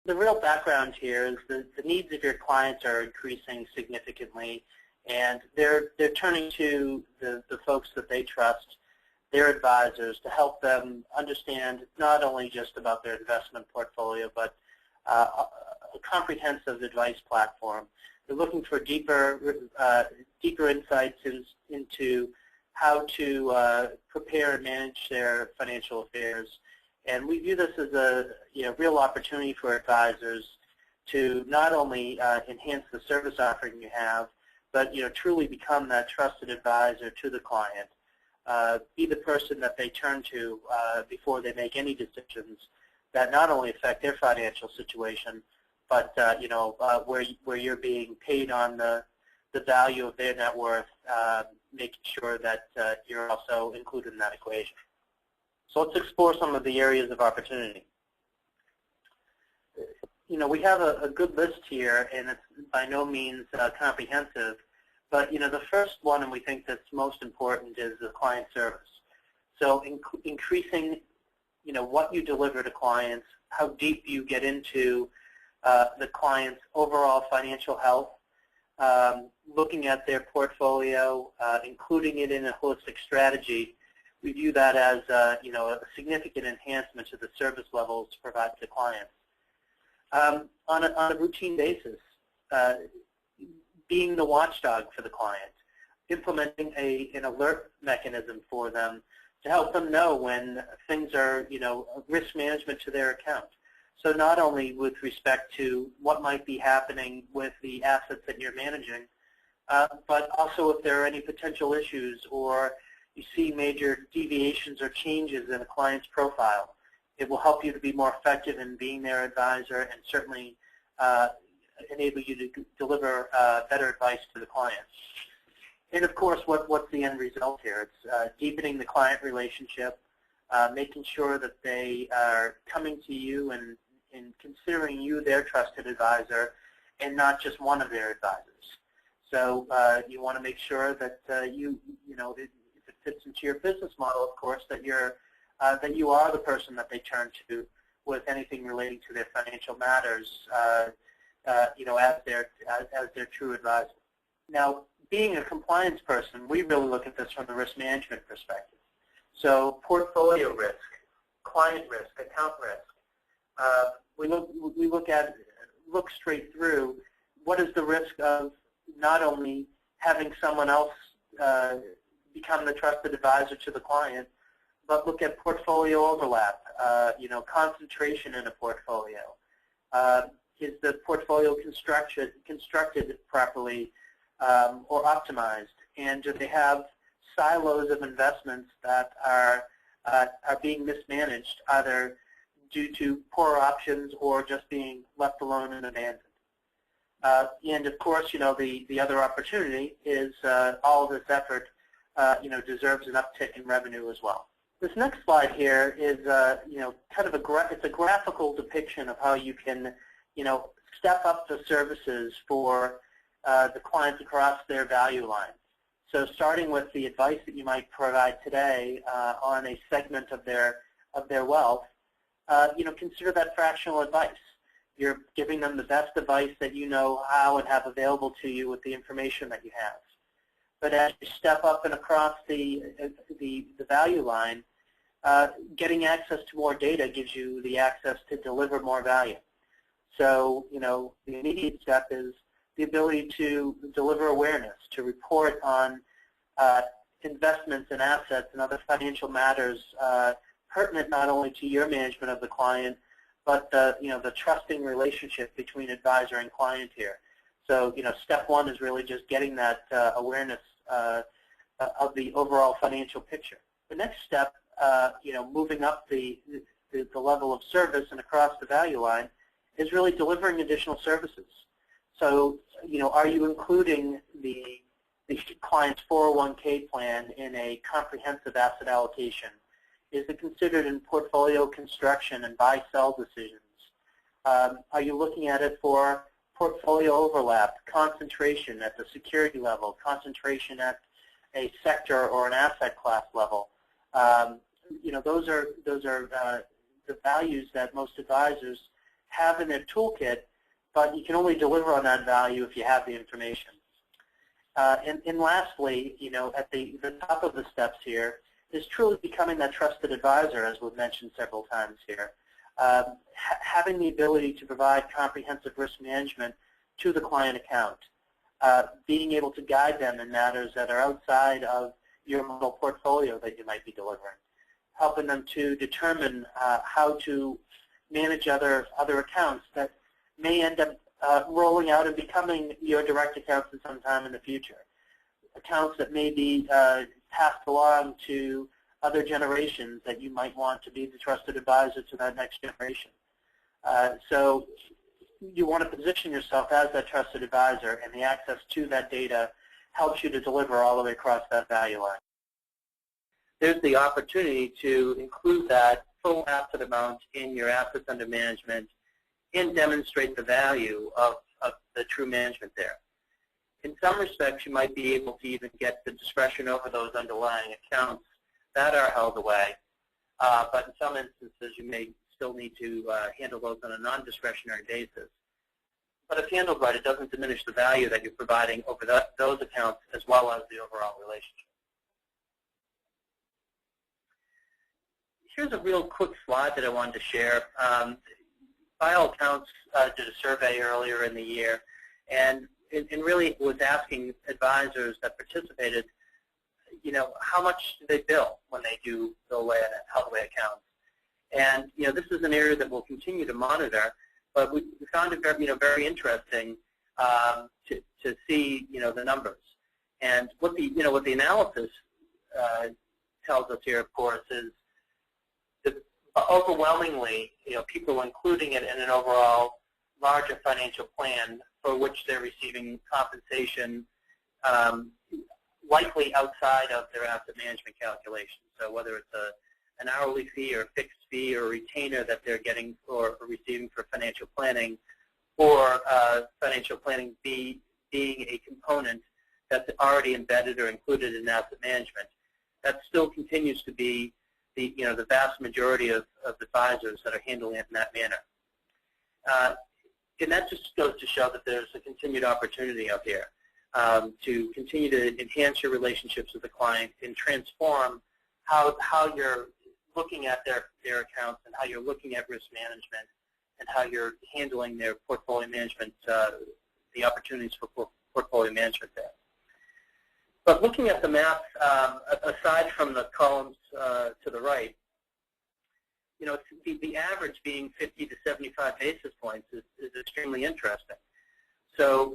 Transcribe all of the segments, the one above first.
the real background here is the needs of your clients are increasing significantly, and they're turning to the folks that they trust, their advisors, to help them understand not only just about their investment portfolio, but a comprehensive advice platform. They're looking for deeper insights into how to prepare and manage their financial affairs. And we view this as a real opportunity for advisors to not only enhance the service offering you have, but truly become that trusted advisor to the client. Be the person that they turn to before they make any decisions that not only affect their financial situation, but where you're being paid on the value of their net worth, making sure that you're also included in that equation. So let's explore some of the areas of opportunity. We have a good list here, and it's by no means comprehensive, but the first one, and we think that's most important, is the client service. So increasing what you deliver to clients, how deep you get into the client's overall financial health, looking at their portfolio, including it in a holistic strategy. We view that as a significant enhancement to the service levels provided to clients. On a routine basis, being the watchdog for the client, implementing an alert mechanism for them to help them know when things are risk management to their account. So not only with respect to what might be happening with the assets that you're managing, but also if there are any potential issues or you see major deviations or changes in a client's profile. It will help you to be more effective in being their advisor and certainly enable you to deliver better advice to the client. And of course, what's the end result here? It's deepening the client relationship, making sure that they are coming to you and considering you their trusted advisor and not just one of their advisors. So you want to make sure that if it fits into your business model, of course, that you are the person that they turn to with anything relating to their financial matters, as their true advisor. Now, being a compliance person, we really look at this from the risk management perspective. So portfolio risk, client risk, account risk. We look straight through what is the risk of not only having someone else become the trusted advisor to the client, but look at portfolio overlap, concentration in a portfolio. Is the portfolio constructed properly or optimized? And do they have silos of investments that are being mismanaged, either due to poor options or just being left alone and abandoned? And of course, the other opportunity is all of this effort, deserves an uptick in revenue as well. This next slide here is, kind of it's a graphical depiction of how you can, step up the services for the clients across their value line. So starting with the advice that you might provide today on a segment of their wealth, consider that fractional advice. You're giving them the best advice that you know how and have available to you with the information that you have. But as you step up and across the value line, getting access to more data gives you the access to deliver more value. So, the immediate step is the ability to deliver awareness, to report on investments and assets and other financial matters pertinent not only to your management of the client, but the trusting relationship between advisor and client here. So, step one is really just getting that awareness of the overall financial picture. The next step, moving up the level of service and across the value line, is really delivering additional services. So, are you including the client's 401k plan in a comprehensive asset allocation? Is it considered in portfolio construction and buy-sell decisions? Are you looking at it for portfolio overlap, concentration at the security level, concentration at a sector or an asset class level? Those are the values that most advisors have in their toolkit, but you can only deliver on that value if you have the information. And lastly, at the top of the steps here is truly becoming that trusted advisor, as we've mentioned several times here. Having the ability to provide comprehensive risk management to the client account, being able to guide them in matters that are outside of your model portfolio that you might be delivering, helping them to determine how to manage other accounts that may end up rolling out and becoming your direct accounts at some time in the future. Accounts that may be passed along to other generations that you might want to be the trusted advisor to that next generation. So you want to position yourself as that trusted advisor, and the access to that data helps you to deliver all the way across that value line. There's the opportunity to include that full asset amount in your assets under management and demonstrate the value of the true management there. In some respects, you might be able to even get the discretion over those underlying accounts that are held away, but in some instances, you may still need to handle those on a non-discretionary basis. But if handled right, it doesn't diminish the value that you're providing over those accounts as well as the overall relationship. Here's a real quick slide that I wanted to share. By all accounts, did a survey earlier in the year, and really was asking advisors that participated, how much do they bill when they do bill away and held away accounts? And this is an area that we'll continue to monitor, but we found it very interesting to see the numbers. And what the analysis tells us here, of course, is that overwhelmingly, people including it in an overall larger financial plan for which they're receiving compensation likely outside of their asset management calculation. So whether it's an hourly fee or a fixed fee or a retainer that they're getting or receiving for financial planning, or financial planning being a component that's already embedded or included in asset management, that still continues to be the vast majority of advisors that are handling it in that manner. And that just goes to show that there's a continued opportunity out here to continue to enhance your relationships with the client and transform how you're looking at their accounts and how you're looking at risk management and how you're handling their portfolio management, the opportunities for portfolio management there. But looking at the map, aside from the columns to the right, the average being 50 to 75 basis points is extremely interesting. So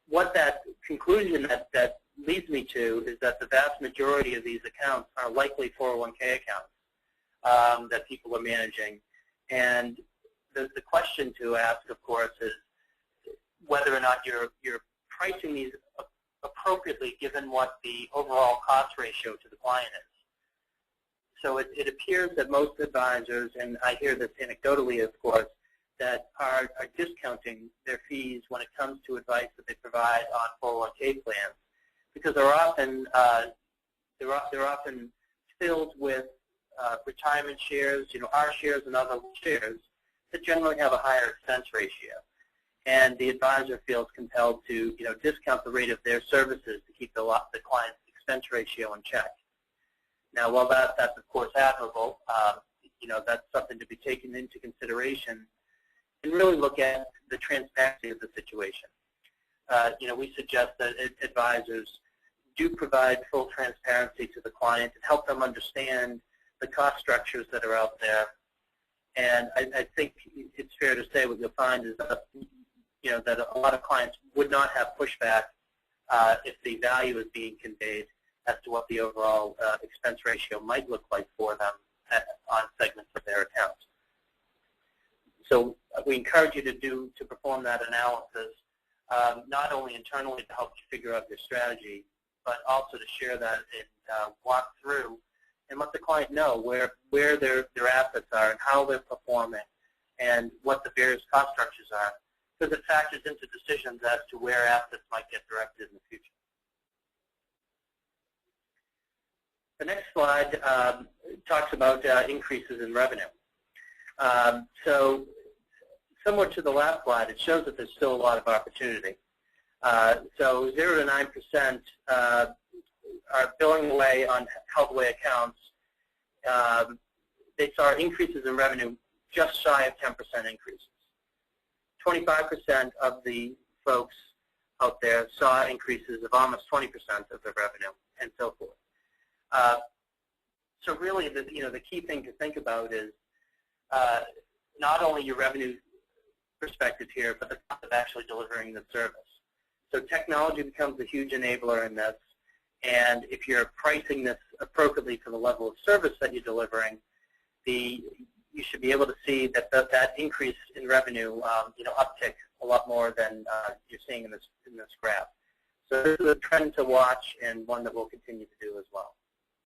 what that conclusion that leads me to is that the vast majority of these accounts are likely 401k accounts that people are managing. And the question to ask, of course, is whether or not you're pricing these appropriately given what the overall cost ratio to the client is. So it appears that most advisors, and I hear this anecdotally, of course, that are discounting their fees when it comes to advice that they provide on 401k plans, because they're often filled with retirement shares, our shares and other shares that generally have a higher expense ratio, and the advisor feels compelled to discount the rate of their services to keep the client's expense ratio in check. Now, while that's of course admirable, that's something to be taken into consideration and really look at the transparency of the situation. We suggest that advisors do provide full transparency to the client and help them understand the cost structures that are out there. And I think it's fair to say what you'll find is that, that a lot of clients would not have pushback if the value is being conveyed as to what the overall expense ratio might look like for them on segments of their account. So we encourage you to perform that analysis, not only internally to help you figure out your strategy, but also to share that and walk through and let the client know where their assets are and how they're performing and what the various cost structures are, because it factors into decisions as to where assets might get directed in the future. The next slide talks about increases in revenue. So similar to the last slide, it shows that there's still a lot of opportunity. So 0 to 9% are billing away on held away accounts. They saw increases in revenue just shy of 10% increases. 25% of the folks out there saw increases of almost 20% of their revenue, and so forth. So really, the key thing to think about is not only your revenue perspective here, but the cost of actually delivering the service. So technology becomes a huge enabler in this, and if you're pricing this appropriately to the level of service that you're delivering, you should be able to see that that increase in revenue, uptick a lot more than you're seeing in this graph. So this is a trend to watch and one that we'll continue to do as well.